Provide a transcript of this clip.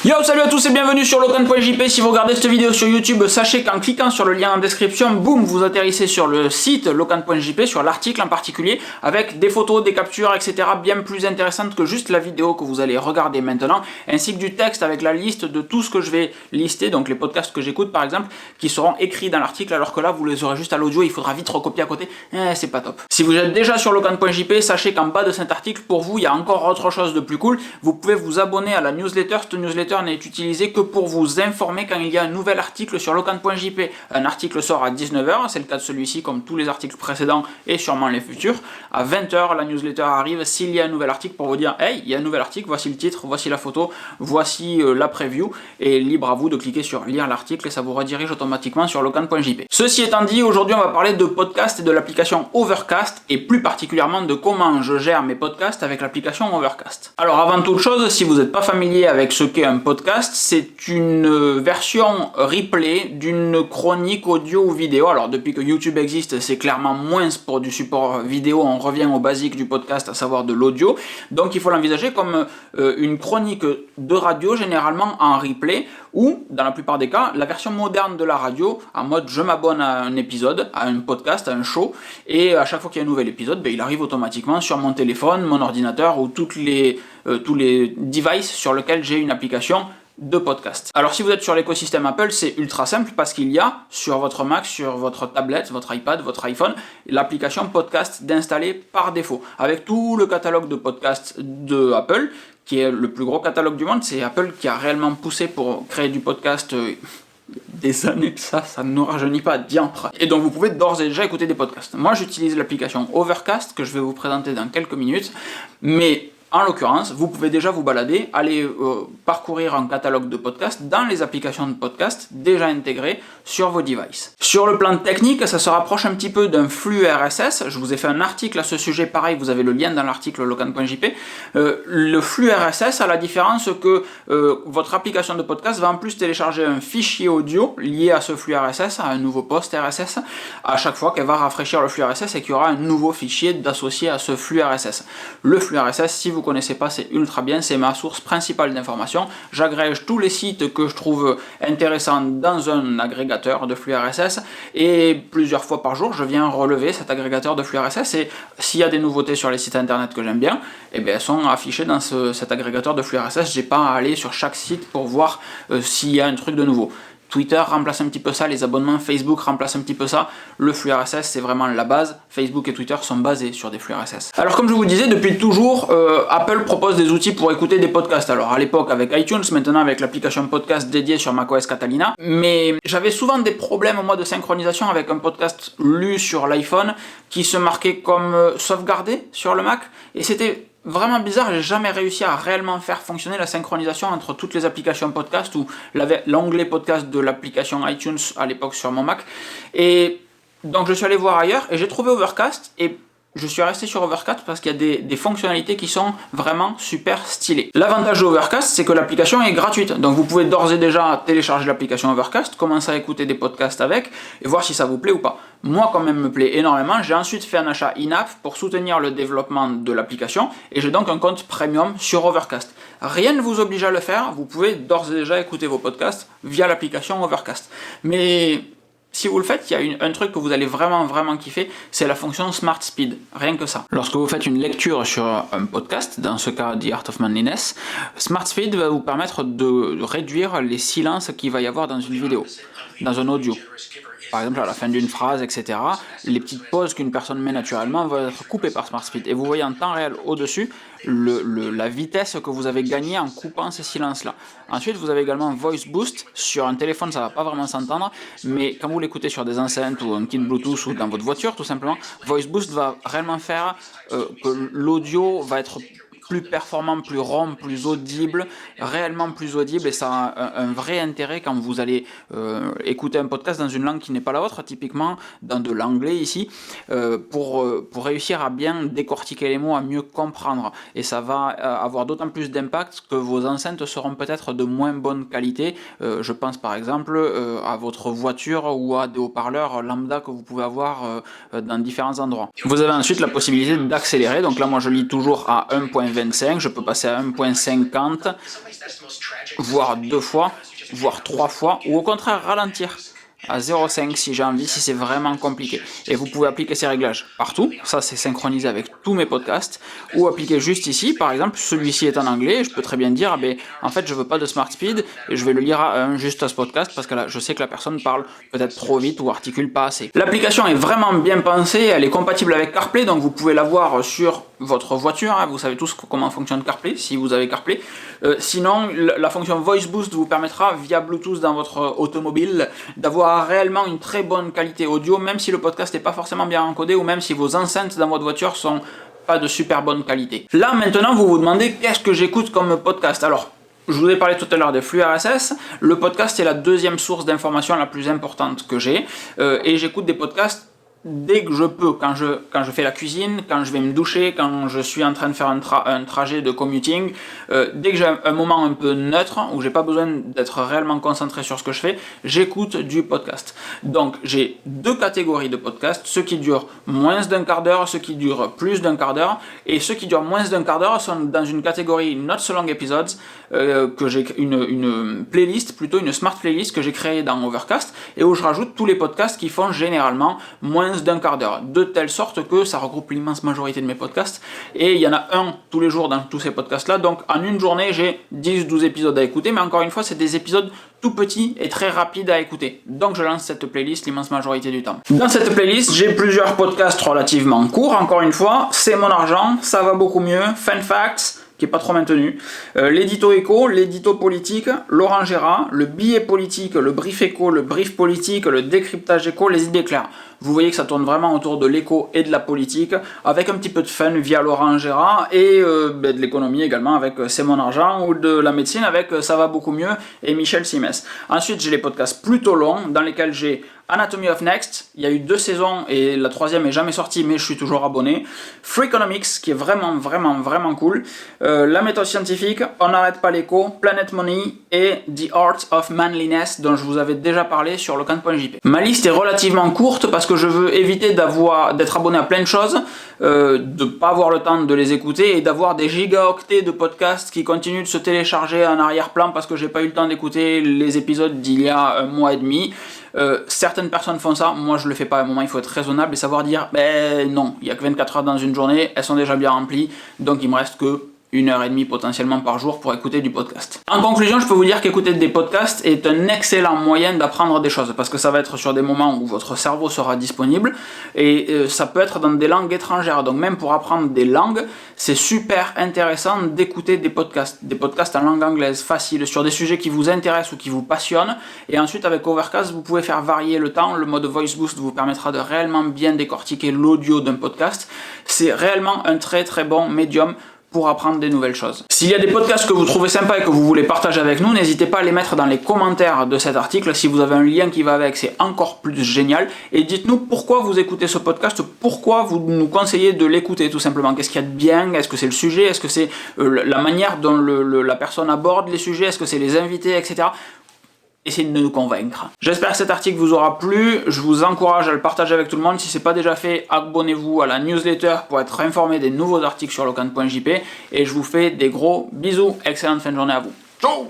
Yo, salut à tous et bienvenue sur Locan.jp. Si vous regardez cette vidéo sur YouTube, sachez qu'en cliquant sur le lien en description, boum, vous atterrissez sur le site Locan.jp, sur l'article en particulier, avec des photos, des captures, etc. bien plus intéressantes que juste la vidéo que vous allez regarder maintenant, ainsi que du texte avec la liste de tout ce que je vais lister, donc les podcasts que j'écoute par exemple, qui seront écrits dans l'article, alors que là vous les aurez juste à l'audio, il faudra vite recopier à côté, c'est pas top. Si vous êtes déjà sur Locan.jp, sachez qu'en bas de cet article, pour vous, il y a encore autre chose de plus cool, vous pouvez vous abonner à la newsletter. Cette newsletter n'est utilisé que pour vous informer quand il y a un nouvel article sur Locan.jp. Un article sort à 19h, c'est le cas de celui-ci comme tous les articles précédents et sûrement les futurs. À 20h, la newsletter arrive s'il y a un nouvel article pour vous dire « Hey, il y a un nouvel article, voici le titre, voici la photo, voici la preview » et libre à vous de cliquer sur « Lire l'article » et ça vous redirige automatiquement sur Locan.jp. Ceci étant dit, aujourd'hui on va parler de podcast et de l'application Overcast et plus particulièrement de comment je gère mes podcasts avec l'application Overcast. Alors avant toute chose, si vous n'êtes pas familier avec ce qu'est un podcast, c'est une version replay d'une chronique audio ou vidéo. Alors depuis que YouTube existe, c'est clairement moins pour du support vidéo, on revient au basique du podcast, à savoir de l'audio. Donc il faut l'envisager comme une chronique de radio, généralement en replay, ou dans la plupart des cas, la version moderne de la radio, en mode je m'abonne à un épisode, à un podcast, à un show, et à chaque fois qu'il y a un nouvel épisode, il arrive automatiquement sur mon téléphone, mon ordinateur, ou tous les devices sur lesquels j'ai une application de podcast. Alors si vous êtes sur l'écosystème Apple, c'est ultra simple parce qu'il y a sur votre Mac, sur votre tablette, votre iPad, votre iPhone, l'application podcast d'installer par défaut, avec tout le catalogue de podcasts de Apple, qui est le plus gros catalogue du monde. C'est Apple qui a réellement poussé pour créer du podcast des années de ça ne nous rajeunit pas, diantre. Et donc vous pouvez d'ores et déjà écouter des podcasts. Moi j'utilise l'application Overcast que je vais vous présenter dans quelques minutes, mais en l'occurrence, vous pouvez déjà vous balader, aller parcourir un catalogue de podcasts dans les applications de podcast déjà intégrées sur vos devices. Sur le plan technique, ça se rapproche un petit peu d'un flux RSS. Je vous ai fait un article à ce sujet, pareil, vous avez le lien dans l'article Locan.jp. Le flux RSS a la différence que votre application de podcast va en plus télécharger un fichier audio lié à ce flux RSS, à un nouveau post RSS, à chaque fois qu'elle va rafraîchir le flux RSS et qu'il y aura un nouveau fichier d'associé à ce flux RSS. Le flux RSS, si vous connaissez pas, c'est ultra bien, c'est ma source principale d'information. J'agrège tous les sites que je trouve intéressants dans un agrégateur de flux RSS et plusieurs fois par jour, je viens relever cet agrégateur de flux RSS et s'il y a des nouveautés sur les sites internet que j'aime bien, elles sont affichées dans cet agrégateur de flux RSS. J'ai pas à aller sur chaque site pour voir s'il y a un truc de nouveau. Twitter remplace un petit peu ça, les abonnements Facebook remplacent un petit peu ça, le flux RSS c'est vraiment la base, Facebook et Twitter sont basés sur des flux RSS. Alors comme je vous disais, depuis toujours, Apple propose des outils pour écouter des podcasts, alors à l'époque avec iTunes, maintenant avec l'application podcast dédiée sur macOS Catalina, mais j'avais souvent des problèmes moi de synchronisation avec un podcast lu sur l'iPhone qui se marquait comme sauvegardé sur le Mac, et c'était vraiment bizarre, j'ai jamais réussi à réellement faire fonctionner la synchronisation entre toutes les applications podcast ou l'onglet podcast de l'application iTunes à l'époque sur mon Mac. Et donc je suis allé voir ailleurs et j'ai trouvé Overcast et je suis resté sur Overcast parce qu'il y a des fonctionnalités qui sont vraiment super stylées. L'avantage d'Overcast, c'est que l'application est gratuite. Donc vous pouvez d'ores et déjà télécharger l'application Overcast, commencer à écouter des podcasts avec et voir si ça vous plaît ou pas. Moi, quand même, me plaît énormément. J'ai ensuite fait un achat in-app pour soutenir le développement de l'application et j'ai donc un compte premium sur Overcast. Rien ne vous oblige à le faire. Vous pouvez d'ores et déjà écouter vos podcasts via l'application Overcast. Mais si vous le faites, il y a un truc que vous allez vraiment kiffer, c'est la fonction Smart Speed, rien que ça. Lorsque vous faites une lecture sur un podcast, dans ce cas The Art of Manliness, Smart Speed va vous permettre de réduire les silences qu'il va y avoir dans une vidéo, dans un audio. Par exemple, à la fin d'une phrase, etc., les petites pauses qu'une personne met naturellement vont être coupées par Smart Speed. Et vous voyez en temps réel au-dessus la vitesse que vous avez gagnée en coupant ces silences-là. Ensuite, vous avez également Voice Boost. Sur un téléphone, ça ne va pas vraiment s'entendre, mais quand vous l'écoutez sur des enceintes ou un kit Bluetooth ou dans votre voiture, tout simplement, Voice Boost va réellement faire que l'audio va être plus performant, plus rond, plus audible, réellement plus audible, et ça a un vrai intérêt quand vous allez écouter un podcast dans une langue qui n'est pas la vôtre, typiquement dans de l'anglais ici, pour réussir à bien décortiquer les mots, à mieux comprendre, et ça va avoir d'autant plus d'impact que vos enceintes seront peut-être de moins bonne qualité. Je pense par exemple à votre voiture ou à des haut-parleurs lambda que vous pouvez avoir dans différents endroits. Vous avez ensuite la possibilité d'accélérer, donc là moi je lis toujours à 1.20 1.25, je peux passer à 1.50, voire 2 fois, voire 3 fois, ou au contraire ralentir à 0.5 si j'ai envie, si c'est vraiment compliqué. Et vous pouvez appliquer ces réglages partout, ça c'est synchronisé avec tous mes podcasts, ou appliquer juste ici, par exemple, celui-ci est en anglais, je peux très bien dire, en fait je veux pas de Smart Speed, et je vais le lire à 1 juste à ce podcast, parce que là je sais que la personne parle peut-être trop vite ou articule pas assez. L'application est vraiment bien pensée, elle est compatible avec CarPlay, donc vous pouvez l'avoir sur votre voiture, vous savez tous comment fonctionne CarPlay, si vous avez CarPlay. Sinon, la fonction Voice Boost vous permettra, via Bluetooth dans votre automobile, d'avoir réellement une très bonne qualité audio, même si le podcast n'est pas forcément bien encodé, ou même si vos enceintes dans votre voiture sont pas de super bonne qualité. Là, maintenant, vous vous demandez qu'est-ce que j'écoute comme podcast. Alors, je vous ai parlé tout à l'heure des flux RSS. Le podcast est la deuxième source d'information la plus importante que j'ai, et j'écoute des podcasts dès que je peux, quand je fais la cuisine, quand je vais me doucher, quand je suis en train de faire un trajet de commuting, dès que j'ai un moment un peu neutre, où j'ai pas besoin d'être réellement concentré sur ce que je fais, j'écoute du podcast. Donc j'ai 2 catégories de podcasts, ceux qui durent moins d'1 quart d'heure, ceux qui durent plus d'1 quart d'heure, et ceux qui durent moins d'1 quart d'heure sont dans une catégorie Not So Long Episodes, que j'ai une playlist, plutôt une smart playlist que j'ai créée dans Overcast, et où je rajoute tous les podcasts qui font généralement moins d'1 quart d'heure, de telle sorte que ça regroupe l'immense majorité de mes podcasts, et il y en a un tous les jours dans tous ces podcasts là, donc en une journée j'ai 10-12 épisodes à écouter, mais encore une fois c'est des épisodes tout petits et très rapides à écouter, donc je lance cette playlist l'immense majorité du temps. Dans cette playlist j'ai plusieurs podcasts relativement courts, encore une fois, C'est mon argent, Ça va beaucoup mieux, Fun Facts, qui est pas trop maintenu, l'édito éco, l'édito politique, Laurent Gérard, le billet politique, le brief éco, le brief politique, le décryptage éco, les idées claires. Vous voyez que ça tourne vraiment autour de l'éco et de la politique, avec un petit peu de fun via Laurent Gérard, et de l'économie également avec C'est mon argent, ou de la médecine avec Ça va beaucoup mieux et Michel Simès. Ensuite j'ai les podcasts plutôt longs, dans lesquels j'ai Anatomy of Next, il y a eu 2 saisons et la 3e est jamais sortie, mais je suis toujours abonné. Freakonomics, qui est vraiment cool. La méthode scientifique, On n'arrête pas l'écho, Planet Money et The Art of Manliness, dont je vous avais déjà parlé sur locan.jp. Ma liste est relativement courte parce que je veux éviter d'être abonné à plein de choses, de pas avoir le temps de les écouter et d'avoir des gigaoctets de podcasts qui continuent de se télécharger en arrière-plan parce que j'ai pas eu le temps d'écouter les épisodes d'il y a 1 mois et demi. Certaines personnes font ça, moi je le fais pas. À un moment il faut être raisonnable et savoir dire non, il y a que 24 heures dans une journée, elles sont déjà bien remplies, donc il me reste que 1h30 potentiellement par jour pour écouter du podcast. En conclusion, je peux vous dire qu'écouter des podcasts est un excellent moyen d'apprendre des choses, parce que ça va être sur des moments où votre cerveau sera disponible, et ça peut être dans des langues étrangères, donc même pour apprendre des langues, c'est super intéressant d'écouter des podcasts en langue anglaise, faciles, sur des sujets qui vous intéressent ou qui vous passionnent, et ensuite avec Overcast, vous pouvez faire varier le temps, le mode Voice Boost vous permettra de réellement bien décortiquer l'audio d'un podcast. C'est réellement un très bon médium pour apprendre des nouvelles choses. S'il y a des podcasts que vous trouvez sympas et que vous voulez partager avec nous, n'hésitez pas à les mettre dans les commentaires de cet article. Si vous avez un lien qui va avec, c'est encore plus génial. Et dites-nous pourquoi vous écoutez ce podcast, pourquoi vous nous conseillez de l'écouter tout simplement. Qu'est-ce qu'il y a de bien? Est-ce que c'est le sujet? Est-ce que c'est la manière dont la personne aborde les sujets? Est-ce que c'est les invités, etc. Essayez de nous convaincre. J'espère que cet article vous aura plu. Je vous encourage à le partager avec tout le monde. Si ce n'est pas déjà fait, abonnez-vous à la newsletter pour être informé des nouveaux articles sur locan.jp. Et je vous fais des gros bisous. Excellente fin de journée à vous. Ciao!